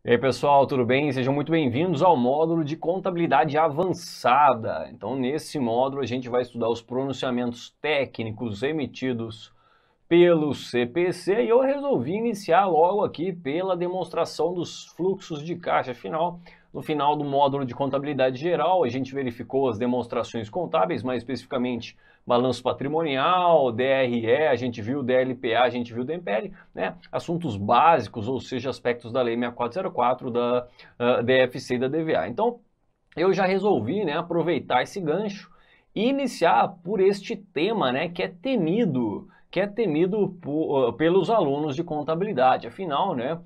E aí, pessoal, tudo bem? Sejam muito bem-vindos ao módulo de contabilidade avançada. Então, nesse módulo, a gente vai estudar os pronunciamentos técnicos emitidos pelo CPC e eu resolvi iniciar logo aqui pela demonstração dos fluxos de caixa. Afinal, no final do módulo de contabilidade geral, a gente verificou as demonstrações contábeis, mais especificamente balanço patrimonial, DRE, a gente viu DLPA, a gente viu DMPL, né? Assuntos básicos, ou seja, aspectos da Lei 6404, da DFC e da DVA. Então, eu já resolvi, né, aproveitar esse gancho e iniciar por este tema, né, que é temido pelos alunos de contabilidade. Afinal, né,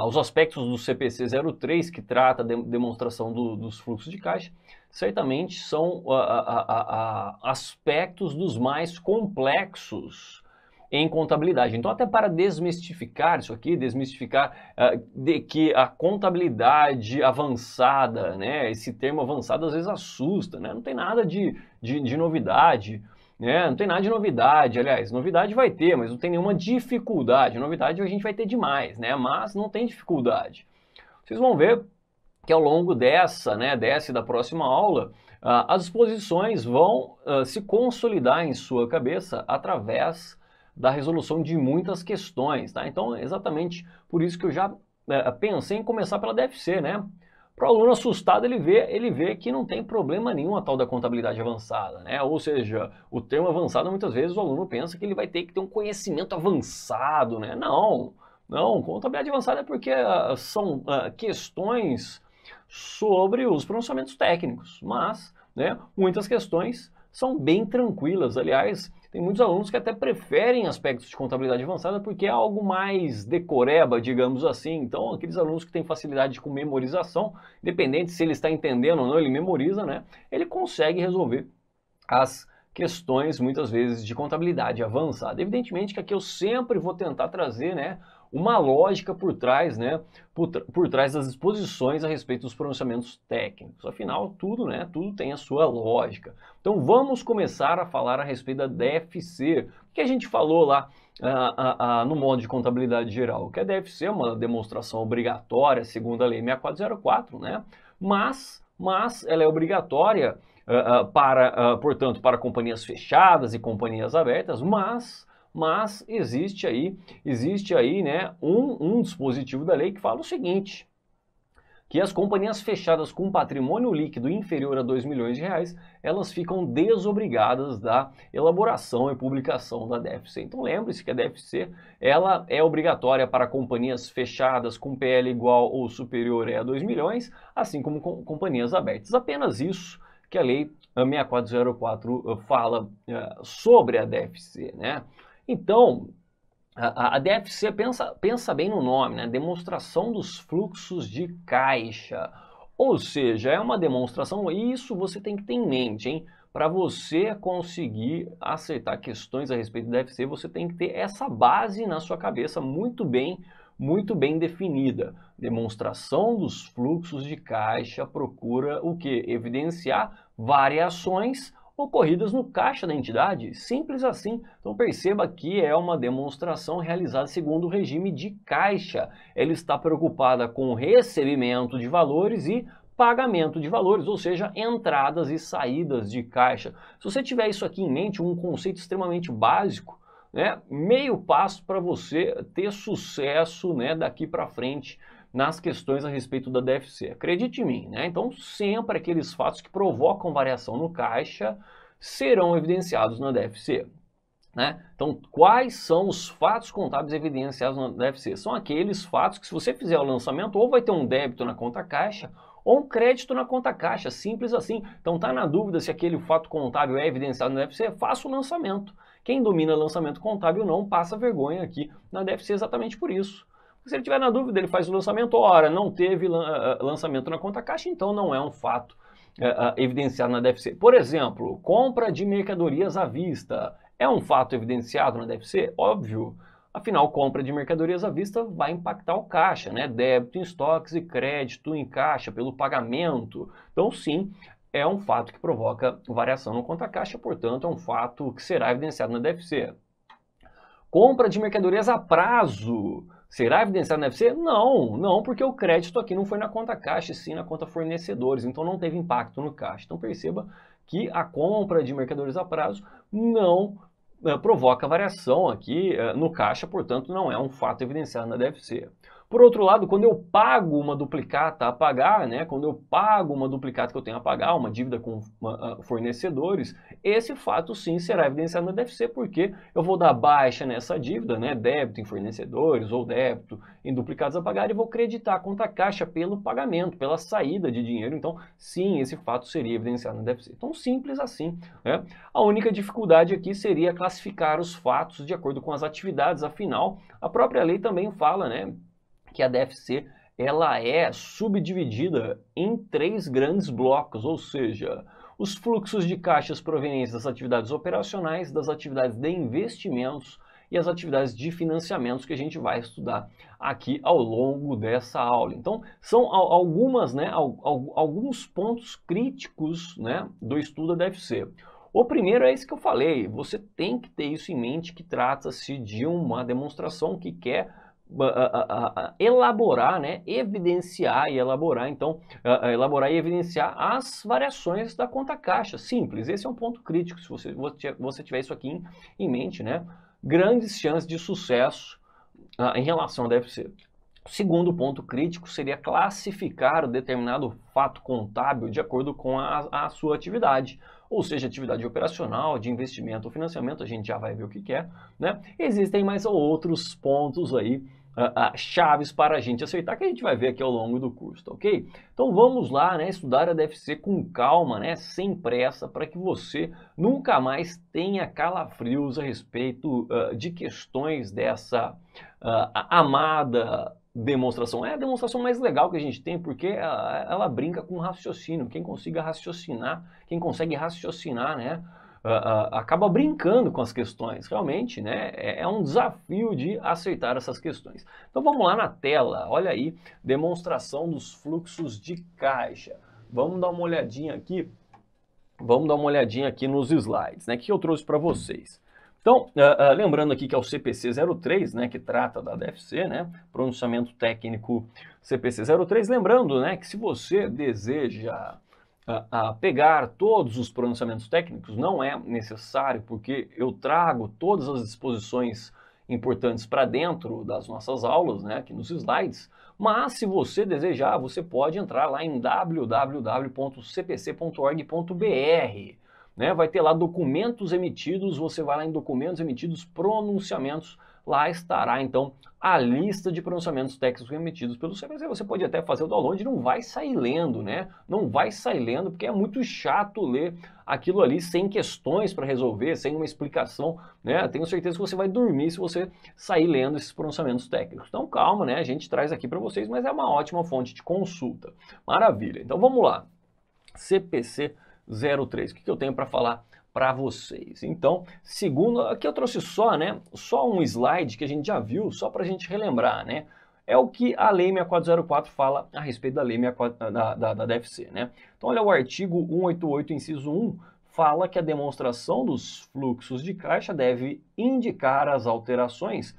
os aspectos do CPC 03, que trata da demonstração dos fluxos de caixa, certamente são aspectos dos mais complexos em contabilidade. Então, até para desmistificar isso aqui, desmistificar de que a contabilidade avançada, né, esse termo avançado às vezes assusta, né, não tem nada de novidade, né, não tem nada de novidade, aliás, novidade vai ter, mas não tem nenhuma dificuldade, novidade a gente vai ter demais, né, mas não tem dificuldade. Vocês vão ver que ao longo dessa e da próxima aula, as exposições vão se consolidar em sua cabeça através da resolução de muitas questões, tá? Então, exatamente por isso que eu já pensei em começar pela DFC, né? Para o aluno assustado, ele vê que não tem problema nenhum a tal da contabilidade avançada, né? Ou seja, o termo avançado, muitas vezes o aluno pensa que ele vai ter que ter um conhecimento avançado, né? Não, contabilidade avançada é porque são questões sobre os pronunciamentos técnicos, mas, né, muitas questões são bem tranquilas. Aliás, tem muitos alunos que até preferem aspectos de contabilidade avançada porque é algo mais decoreba, digamos assim. Então, aqueles alunos que têm facilidade com memorização, independente se ele está entendendo ou não, ele memoriza, né? Ele consegue resolver as questões, muitas vezes, de contabilidade avançada. Evidentemente que aqui eu sempre vou tentar trazer, né, uma lógica por trás, né, por trás das exposições a respeito dos pronunciamentos técnicos. Afinal, tudo, né, tudo tem a sua lógica. Então, vamos começar a falar a respeito da DFC. O que a gente falou lá no módulo de contabilidade geral? Que a DFC é uma demonstração obrigatória, segundo a Lei 6404, né, mas ela é obrigatória portanto, para companhias fechadas e companhias abertas, mas existe aí, né, um dispositivo da lei que fala o seguinte, que as companhias fechadas com patrimônio líquido inferior a 2 milhões de reais, elas ficam desobrigadas da elaboração e publicação da DFC. Então lembre-se que a DFC ela é obrigatória para companhias fechadas com PL igual ou superior a 2 milhões, assim como companhias abertas. Apenas isso que a Lei 6404 fala sobre a DFC, né? Então, a DFC pensa bem no nome, né? Demonstração dos fluxos de caixa. Ou seja, é uma demonstração, e isso você tem que ter em mente, hein? Para você conseguir acertar questões a respeito da DFC, você tem que ter essa base na sua cabeça muito bem definida. Demonstração dos fluxos de caixa procura o que? Evidenciar variações ocorridas no caixa da entidade, simples assim. Então perceba que é uma demonstração realizada segundo o regime de caixa. Ela está preocupada com recebimento de valores e pagamento de valores, ou seja, entradas e saídas de caixa. Se você tiver isso aqui em mente, um conceito extremamente básico, né, meio passo para você ter sucesso, né, daqui para frente nas questões a respeito da DFC. Acredite em mim, né? Então, sempre aqueles fatos que provocam variação no caixa serão evidenciados na DFC. Né? Então, quais são os fatos contábeis evidenciados na DFC? São aqueles fatos que, se você fizer o lançamento, ou vai ter um débito na conta caixa, ou um crédito na conta caixa, simples assim. Então, tá na dúvida se aquele fato contábil é evidenciado na DFC? Faça o lançamento. Quem domina lançamento contábil não passa vergonha aqui na DFC exatamente por isso. Se ele tiver na dúvida, ele faz o lançamento, ora, não teve lançamento na conta caixa, então não é um fato evidenciado na DFC. Por exemplo, compra de mercadorias à vista. É um fato evidenciado na DFC? Óbvio. Afinal, compra de mercadorias à vista vai impactar o caixa, né? Débito em estoques e crédito em caixa pelo pagamento. Então, sim, é um fato que provoca variação no conta caixa, portanto, é um fato que será evidenciado na DFC. Compra de mercadorias a prazo Será evidenciado na DFC? Não, não, porque o crédito aqui não foi na conta caixa, e sim na conta fornecedores, então não teve impacto no caixa. Então perceba que a compra de mercadorias a prazo não provoca variação aqui no caixa, portanto não é um fato evidenciado na DFC. Por outro lado, quando eu pago uma duplicata a pagar, né, quando eu pago uma duplicata que eu tenho a pagar, uma dívida com fornecedores, esse fato sim será evidenciado na DFC, porque eu vou dar baixa nessa dívida, né, débito em fornecedores ou débito em duplicados a pagar, e vou creditar a conta caixa pelo pagamento, pela saída de dinheiro. Então, sim, esse fato seria evidenciado na DFC. Então, simples assim, né? A única dificuldade aqui seria classificar os fatos de acordo com as atividades, afinal, a própria lei também fala, né, que a DFC ela é subdividida em 3 grandes blocos, ou seja, os fluxos de caixas provenientes das atividades operacionais, das atividades de investimentos e as atividades de financiamentos que a gente vai estudar aqui ao longo dessa aula. Então, são algumas, né, alguns pontos críticos, né, do estudo da DFC. O primeiro é esse que eu falei, você tem que ter isso em mente, que trata-se de uma demonstração que quer elaborar, né, evidenciar e elaborar, então, elaborar e evidenciar as variações da conta caixa. Simples, esse é um ponto crítico, se você tiver isso aqui em mente, né, grandes chances de sucesso em relação à DFC. O segundo ponto crítico seria classificar o determinado fato contábil de acordo com a sua atividade, ou seja, atividade operacional, de investimento ou financiamento, a gente já vai ver o que é, né? Existem mais outros pontos aí, chaves para a gente acertar, que a gente vai ver aqui ao longo do curso, tá ok? Então vamos lá, né, estudar a DFC com calma, né, sem pressa, para que você nunca mais tenha calafrios a respeito de questões dessa amada demonstração. É a demonstração mais legal que a gente tem, porque ela brinca com raciocínio. Quem consegue raciocinar, né, acaba brincando com as questões. Realmente, né, é um desafio de acertar essas questões. Então vamos lá na tela, olha aí, demonstração dos fluxos de caixa. Vamos dar uma olhadinha aqui, nos slides, né, que eu trouxe para vocês. Então, lembrando aqui que é o CPC 03, né, que trata da DFC, né, pronunciamento técnico CPC 03, lembrando, né, que se você deseja pegar todos os pronunciamentos técnicos, não é necessário, porque eu trago todas as disposições importantes para dentro das nossas aulas, né, aqui nos slides, mas se você desejar, você pode entrar lá em www.cpc.org.br, né? Vai ter lá documentos emitidos, você vai lá em documentos emitidos, pronunciamentos, lá estará então a lista de pronunciamentos técnicos emitidos pelo CPC. Você pode até fazer o download e não vai sair lendo, né? Não vai sair lendo, porque é muito chato ler aquilo ali sem questões para resolver, sem uma explicação, né? Tenho certeza que você vai dormir se você sair lendo esses pronunciamentos técnicos. Então calma, né? A gente traz aqui para vocês, mas é uma ótima fonte de consulta. Maravilha. Então vamos lá. CPC 03. O que eu tenho para falar para vocês? Então, segundo, aqui eu trouxe só um slide que a gente já viu, só para a gente relembrar, né? É o que a Lei 6404 fala a respeito da Lei 64, da DFC, né? Então, olha, o artigo 188, inciso 1, fala que a demonstração dos fluxos de caixa deve indicar as alterações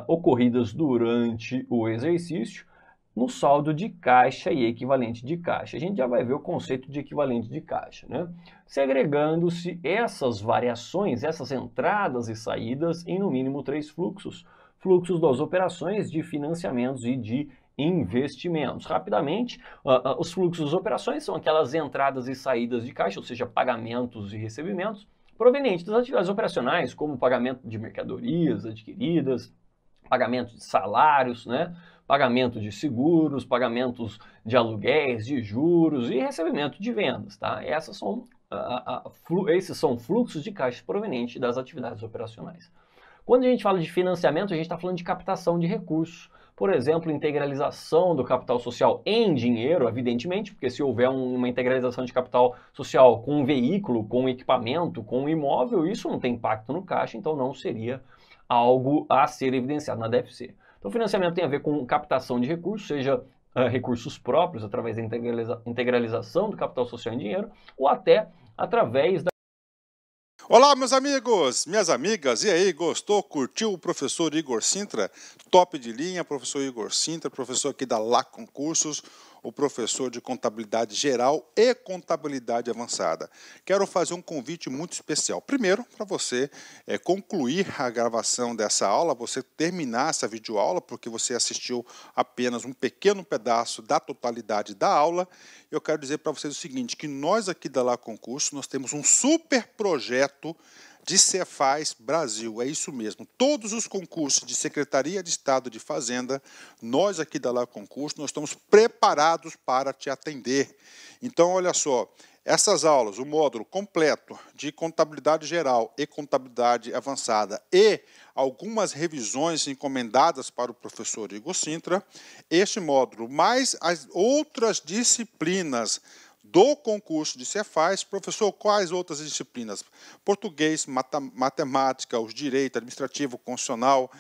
ocorridas durante o exercício no saldo de caixa e equivalente de caixa. A gente já vai ver o conceito de equivalente de caixa, né? Segregando-se essas variações, essas entradas e saídas em no mínimo 3 fluxos. Fluxos das operações de financiamentos e de investimentos. Rapidamente, os fluxos das operações são aquelas entradas e saídas de caixa, ou seja, pagamentos e recebimentos, provenientes das atividades operacionais, como pagamento de mercadorias adquiridas, pagamento de salários, né? Pagamento de seguros, pagamentos de aluguéis, de juros e recebimento de vendas, tá? Esses são fluxos de caixa provenientes das atividades operacionais. Quando a gente fala de financiamento, a gente está falando de captação de recursos. Por exemplo, integralização do capital social em dinheiro, evidentemente, porque se houver uma integralização de capital social com um veículo, com um equipamento, com um imóvel, isso não tem impacto no caixa, então não seria algo a ser evidenciado na DFC. Então, financiamento tem a ver com captação de recursos, seja recursos próprios, através da integralização do capital social em dinheiro, ou até através Olá, meus amigos, minhas amigas, e aí, gostou, curtiu o professor Igor Sintra? Top de linha, professor Igor Sintra, professor aqui da Lá Concursos, o professor de contabilidade geral e contabilidade avançada. Quero fazer um convite muito especial. Primeiro, para você concluir a gravação dessa aula, você terminar essa videoaula, porque você assistiu apenas um pequeno pedaço da totalidade da aula. Eu quero dizer para vocês o seguinte, que nós aqui da Lá Concurso, nós temos um super projeto de Cefaz Brasil, é isso mesmo. Todos os concursos de Secretaria de Estado de Fazenda, nós aqui da Lá Concurso, nós estamos preparados para te atender. Então, olha só, essas aulas, o módulo completo de contabilidade geral e contabilidade avançada e algumas revisões encomendadas para o professor Igor Sintra, este módulo, mais as outras disciplinas do concurso de Cefaz. Professor, quais outras disciplinas? Português, matemática, os direito administrativo, constitucional,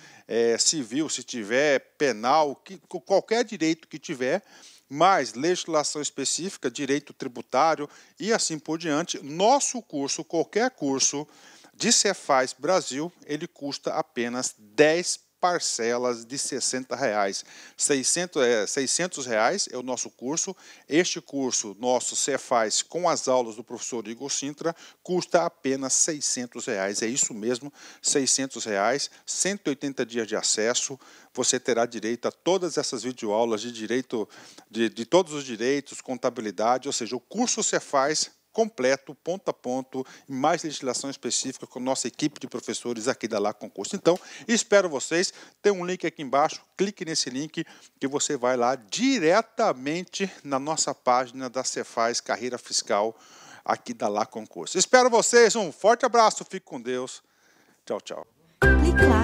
civil, se tiver, penal, qualquer direito que tiver, mais legislação específica, direito tributário e assim por diante. Nosso curso, qualquer curso de Cefaz Brasil, ele custa apenas 10 parcelas de R$60. 600 reais é o nosso curso. Este curso, nosso Cefaz, com as aulas do professor Igor Sintra, custa apenas R$600. É isso mesmo, R$600, 180 dias de acesso. Você terá direito a todas essas videoaulas de direito, de todos os direitos, contabilidade, ou seja, o curso Cefaz completo, ponto a ponto, mais legislação específica com nossa equipe de professores aqui da Lá Concurso. Então, espero vocês. Tem um link aqui embaixo, clique nesse link que você vai lá diretamente na nossa página da Cefaz Carreira Fiscal aqui da Lá Concurso. Espero vocês, um forte abraço, fique com Deus. Tchau, tchau. Clique lá.